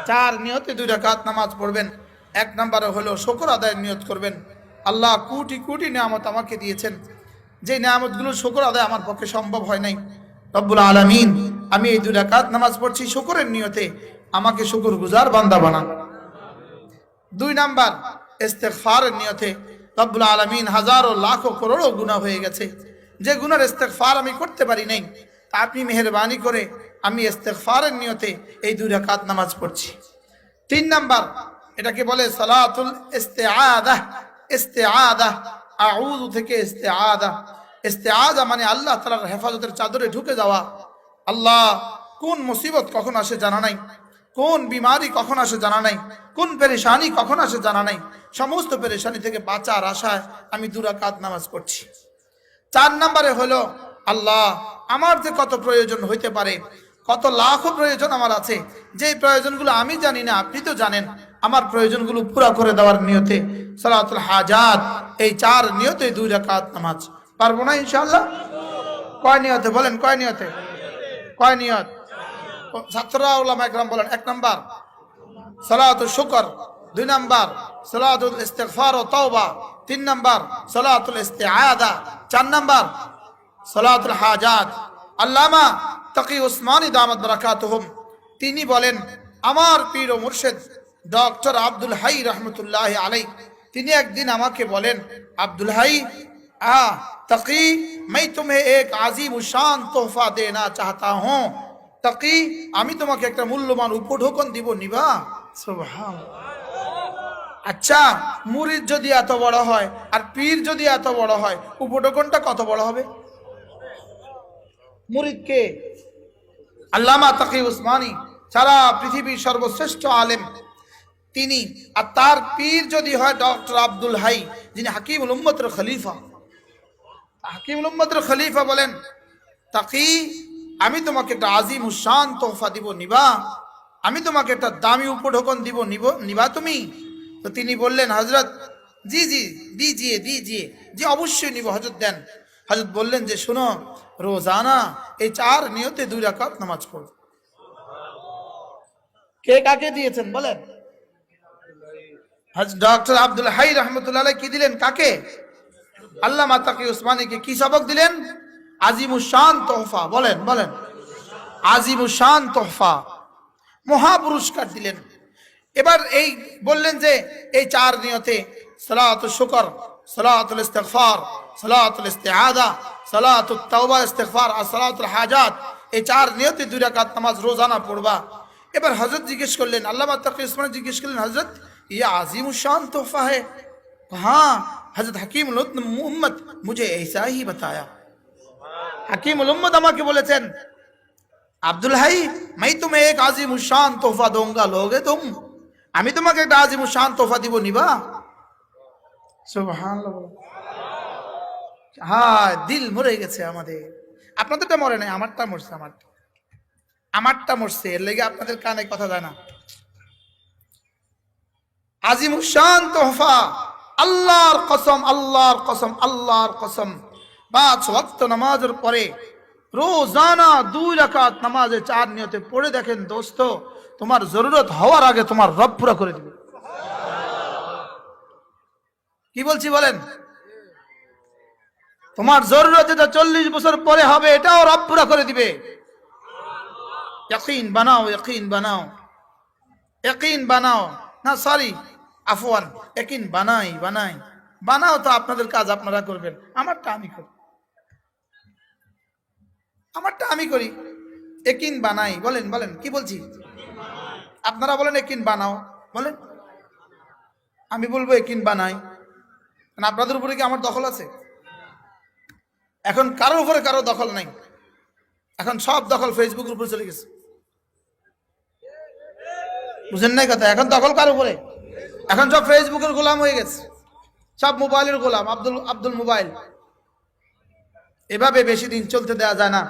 চার নিয়তে 2 রাকাত নামাজ পড়বেন। এক নম্বরে হলো শুকর আদায়ের নিয়ত করবেন। আল্লাহ কোটি কোটি নিয়ামত আমাকে দিয়েছেন, যে নিয়ামতগুলো শুকর আদায় আমার পক্ষে সম্ভব হয় নাই। রব্বুল আলামিন, আমি এই 2 রাকাত নামাজ পড়ছি শুকরের নিয়তে, আমাকে শুকরগুজার বান্দা বানান। 2 নাম্বার ইস্তেগফারের নিয়তে। রব্বুল আলামিন হাজারো লাখো করোড়ো গুনাহ হয়ে গেছে, যে গুনার ইস্তেগফার আমি করতে পারি নাই, তা আপনি মেহেরবানি করে আমি ইস্তেগফারের নিয়তে এই 2 রাকাত নামাজ পড়ছি। 3 নাম্বার, এটাকে বলে সালাতুল ইস্তিআযাহ। ইস্তিআযাহ আউযু থেকে ইস্তিআযাহ। ইস্তিআযা মানে আল্লাহ তাআলার হেফাজতের চাদরে ঢুকে যাওয়া। আল্লাহ, কোন মুসিবত কখন আসে জানা নাই, কোন বিমারি কখন আসে জানা নাই, কোন পেরেশানি কখন আসে জানা নাই, সমস্ত পেরেশানি থেকে বাঁচার আশায় আমি 2 রাকাত নামাজ পড়ছি। 4 নম্বরে হলো, আল্লাহ, আমার যে কত প্রয়োজন হইতে পারে, কত লাখো প্রয়োজন আমার আছে, যে প্রয়োজনগুলো আমি জানি না, আপনি তো জানেন, আমার প্রয়োজনগুলো পুরা করে দেওয়ার নিয়তে সালাতুল হাজাত। এই 4 নিয়তে 2 রাকাত নামাজ পারবো না ইনশাআল্লাহ? কয় নিয়তে বলেন, কয় নিয়তে? কয় নিয়ত? ছাত্ররা উলামা একরাম বলেন। 1 নাম্বার সালাতুল শুকর, 2 নাম্বার সালাতুল ইস্তিগফার ও তাওবা, 3 নাম্বার সালাতুল ইস্তিআযা, 4 নাম্বার সালাতুল হাজাত। আল্লামা তাকি উসমানী দামাত বারাকাতুহুম তিনি বলেন, আমার পীর ও মুর্শিদ ডক্টর আব্দুল হাই রহমতুল্লাহ আলাই, তিনি একদিন আমাকে বলেন, আব্দুল হাই तकी मैं तुम्हें एक आजीम शान तोहफा देना चाहता हूँ। तकी আমি তোমাকে একটা মূল্যবান উপঢৌকন দিব, নিবা? সুবহানাল্লাহ। আচ্ছা, মুরিদ যদি এত বড় হয় আর পীর যদি এত বড় হয়, উপঢৌকনটা কত বড় হবে? মুরিদ কে? আল্লামা তাকি উসমানী, সারা পৃথিবীর সর্বশ্রেষ্ঠ আলেম তিনি। আর তার পীর যদি হয় ডক্টর আব্দুল হাই, যিনি হাকিমুল উম্মতের খলিফা। হাকিমুল উম্মতের খলিফা বলেন, তাকি আমি তোমাকে একটা আজিম শান তোহফা দিব, নিবা? আমি তোমাকে একটা দামি উপঢৌকন দিব, নিবা তুমি? তো তিনি বললেন, হযরত জি জি দিজিয়ে দিজিয়ে, জি অবশ্যই নিব হযরত, দেন। হযরত বললেন যে শুনো, রোজানা এই 4 নিয়তে 2 রাকাত নামাজ পড়ো। কে কাকে দিয়েছেন বলেন? ডক্টর আব্দুল হাই রহমতুল্লাহ আলাইহি কি দিলেন? কাকে? আল্লামা তাকি উসমানীকে কি সবক দিলেন? আজিমুশ শান তোহফা। বলেন বলেন, আজিমুশ শান তোহফা, মহা পুরস্কার দিলেন। এবার এই বললেন যে এই 4 নিয়তে সালাতুল শুকর, সালাতুল ইস্তিগফার, সালাতুল ইস্তিআযা, সালাতুত তাওবা ইস্তিগফার আর সালাতুল হাজাত, এই 4 নিয়তে 2 রাকাত নামাজ রোজানা পড়বা। এবার হযরত জিজ্ঞেস করলেন, আল্লামা তাকি উসমানী জিজ্ঞেস করলেন, হযরত ये आजीमुश शान तोहफा है? हाँ हजरत हकीमुल उम्मत मुझे ऐसा ही बताया। हकीमुल उम्मत আমাকে বলেছেন, আব্দুল হাই मैं तुम्हें एक आजीमुश शान तोहफा दूंगा, लोगे तुम? আমি তোমাকে একটা আজিমুশ শান তোহফা দিব, নিবা? সুবহানাল্লাহ। হ্যাঁ, দিল মরে গেছে আমাদের। আপনাদেরটা মরে নাই, আমারটা মরছে। আমারটা মরছে, এর লাগি আপনাদের কানে কথা যায় না। আজিমুশ শান তোহফা, আল্লাহর কসম, আল্লাহর কসম, আল্লাহর কসম, 5 ওয়াক্ত নামাজের পরে রোজানা 2 রাকাত নামাজে 4 নিয়তে পড়ে দেখেন দোস্ত, তোমার জরুরত হওয়ার আগে তোমার রব পুরা করে দিবে। কি বলছি বলেন? তোমার জরুরত যেটা 40 বছর পরে হবে, এটাও রব পুরা করে দিবে। ইয়াকিন বানাও, ইয়াকিন বানাও, ইয়াকিন বানাও। না সরি, আফওয়ান, ইয়াকিন বানাও তো আপনাদের কাজ আপনারা করবেন, আমারটা আমি করি। ইয়াকিন বানাই, বলেন বলেন, কি বলছি? আপনারা বলেন ইয়াকিন বানাও, বলেন। আমি বলবো ইয়াকিন বানাই। আপনাদের উপরে কি আমার দখল আছে? এখন কারোর উপরে কারো দখল নাই। এখন সব দখল ফেসবুকের উপরে চলে গেছে। বুঝেন নাই কথা? এখন দখল কার উপরে? এখন সব ফেসবুকের গোলাম হয়ে গেছে, সব মোবাইলের গোলাম। আব্দুল মোবাইল। এভাবে বেশি দিন চলতে দেওয়া যায় না,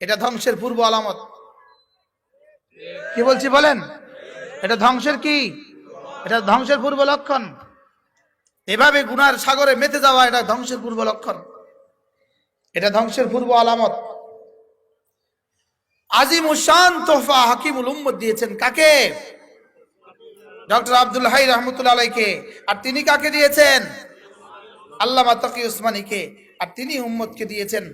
এটা ধ্বংসের পূর্ব আলামত। কি বলছি বলেন? এটা ধ্বংসের কি? এটা ধ্বংসের পূর্ব লক্ষণ। এভাবে গুনার সাগরে মেতে যাওয়া, এটা ধ্বংসের পূর্ব লক্ষণ, এটা ধ্বংসের পূর্ব আলামত। আজিমুশান তোহফা হাকিমুল উম্মত দিয়েছেন কাকে? ডক্টর আব্দুল হাই রহমতুল্লাহ আলাইকে। আর তিনি কাকে দিয়েছেন? আল্লামা তাকি উসমানীকে। আর তিনি উম্মতকে দিয়েছেন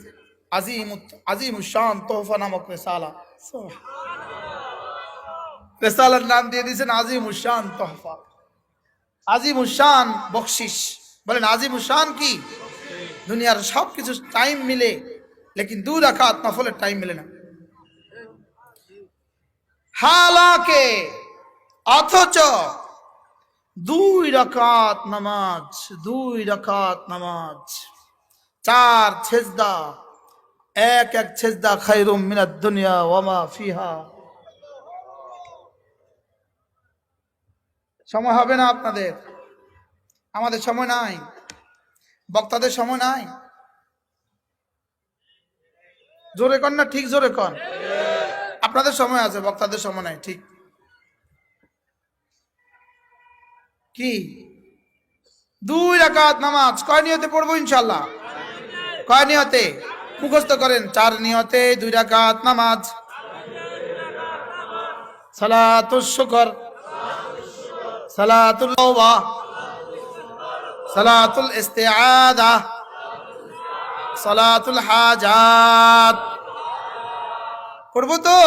আজিমুশান তোহফা নামক রিসালা। রিসালার নাম দিয়ে দিয়েছেন আজিমুশান তোহফা, আজিমুশান বকশিস। বলেন আজিমুশান কি? দুনিয়ার সবকিছু টাইম মিলে, লেকিন 2 রাকাত নফলের টাইম মিলে না। হালাকে অথচ 2 রাকাত নামাজ, 2 রাকাত নামাজ, 4 সেজদা, এক সেজদা খায়রুম মিনাদ দুনিয়া ওয়া মা ফিহা। সময় হবে না আপনাদের, আমাদের সময় নাই, বক্তাদের সময় নাই। জোরে কন না, ঠিক জোরে কন। আপনাদের সময় আছে, বক্তাদের সময় নাই, ঠিক কি? 2 রাকাত নামাজ কয় নিয়তে পড়বো ইনশাআল্লাহ? কয় নিয়তে? মুখস্থ করেন, 4 নিয়তে 2 রাকাত নামাজ। সালাতুশ শুকর, সালাতুল তওবা, সালাতুল ইস্তিআযা, সালাতুল হাজাত। করব তো?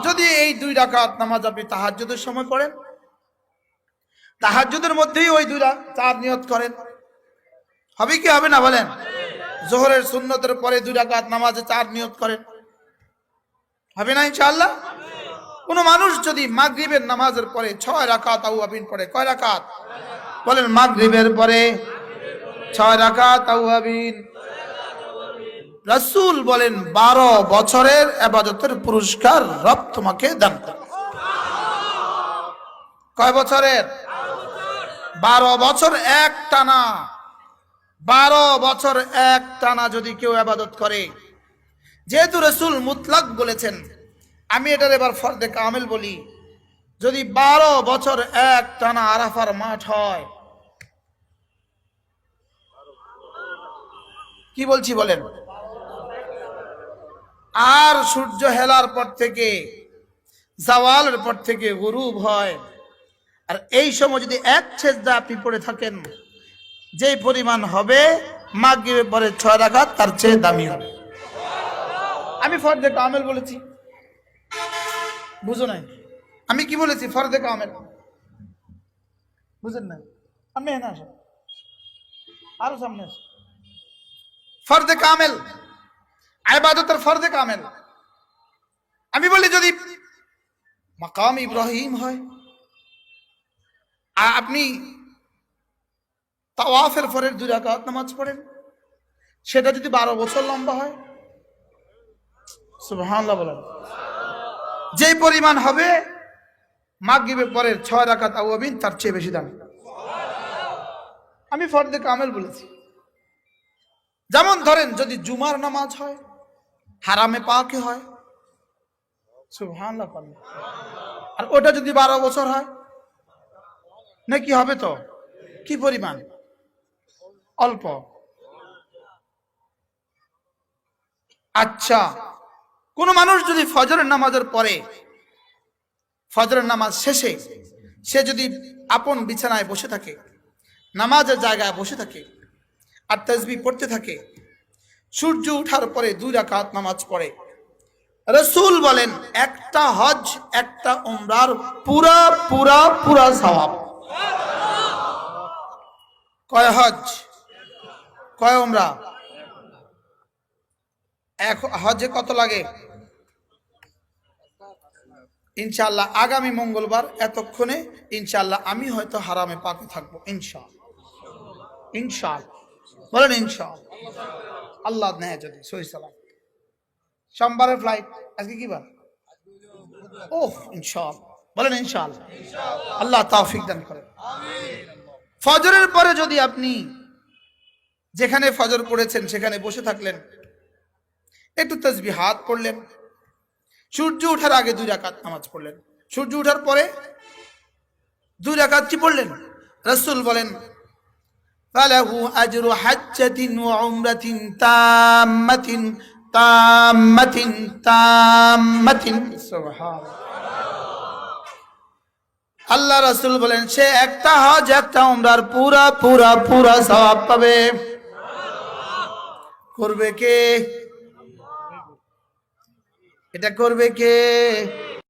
যদি এই 2 রাকাত নামাজ আপনি তাহাজ্জুদের সময় পড়েন, তাহাজ্জুদের মধ্যেই ওই 4 নিয়ত করেন, হবে কি হবে না বলেন? জোহরের সুন্নতের পরে 2 রাকাত নামাজে 4 নিয়ত করেন, হবে না ইনশাআল্লাহ? কোন মানুষ যদি মাগরিবের নামাজের পরে 6 রাকাত আওয়াবিন পড়ে, কয় রাকাত বলেন? মাগরিবের পরে 6 রাকাত আওয়াবিন, রাসূল বলেন 12 বছরের ইবাদতের পুরস্কার রব তোমাকে দান করবে। কয় বছরের? 12 বছর এক টানা, 12 বছর এক টানা যদি কেউ ইবাদত করে, যেহেতু রাসূল মুতলাক বলেছেন, আমি এটার এবার ফরদে কামেল বলি, যদি 12 বছর এক টানা আরাফার মাঠ হয়, কি বলছি বলেন? আর সূর্য হেলার পর থেকে, জাওয়ালের পর থেকে গুরুব হয়, আর এই সময় যদি এক সেজদা আপনি পড়ে থাকেন, যেই পরিমাণ হবে মাগরিবের পরে 6 রাকাত তার চেয়ে দামি হবে। আমি ফরদে কামেল বলেছি, বুঝো নাই? আমি কি বলেছি? ফরদে কামেল, বুঝেন না? আমি না আসো, আরো সামনে আসো। ফরদে কামেল, ইবাদতের ফরদে কামেল। আমি বলি যদি মাকাম ইব্রাহিম হয়, আর আপনি তাওয়াফের পরের 2 রাকাত নামাজ পড়েন, সেটা যদি 12 বছর লম্বা হয়, সুবহানাল্লাহ বলেন, যেই পরিমাণ হবে মাগরিবের পরের 6 রাকাত আওয়াবিন তার চেয়ে বেশি দাম। আমি ফরদে কামেল বলেছি। যেমন ধরেন যদি জুমার নামাজ হয়, হারামে পাকে হয়, সুবহানাল্লাহ, আর ওটা যদি 12 বছর হয়, নাকি হবে? তো কি পরিমাণ? অল্প। আচ্ছা, কোন মানুষ যদি ফজরের নামাজের পরে, ফজরের নামাজ শেষে সে যদি আপন বিছানায় বসে থাকে, নামাজের জায়গায় বসে থাকে, আর তাসবিহ পড়তে থাকে, সূর্য ওঠার পরে 2 রাকাত নামাজ পড়ে, রাসূল বলেন একটা হজ একটা উমরার পুরা পুরা পুরা সওয়াব। কয় হজ, কয় উমরা? এক হজে কত লাগে? ইনশাআল্লাহ আগামী মঙ্গলবার এতক্ষণে ইনশাআল্লাহ আমি হয়তো হারামে পাকে থাকবো, ইনশাআল্লাহ। ইনশাআল্লাহ বলেন ইনশাআল্লাহ, আল্লাহ নেয় যদি সহি সালাম। সোমবারের ফ্লাইট, আজকে কি বার? ওহ, ইনশাআল্লাহ বলেন ইনশাআল্লাহ, আল্লাহ তৌফিক দান করেন। ফজরের পরে যদি আপনি যেখানে ফজর পড়েছেন সেখানে বসে থাকলেন, একটু তাসবিহাত পড়লেন, সূর্য ওঠার আগে 2 রাকাত নামাজ পড়লেন, সূর্য ওঠার পরে 2 রাকাত কি পড়লেন? রাসূল বলেন ফালাহু আজরু হাজ্জাতিন ওয়া উমরাতিন তাম্মাতিন তাম্মাতিন তাম্মাতিন। সুবহানাল্লাহ। আল্লাহ রাসূল বলেন সে একটা হজ একটা উমরার পুরা পুরা পুরা সওয়াব পাবে। করবে কে? এটা করবে কে?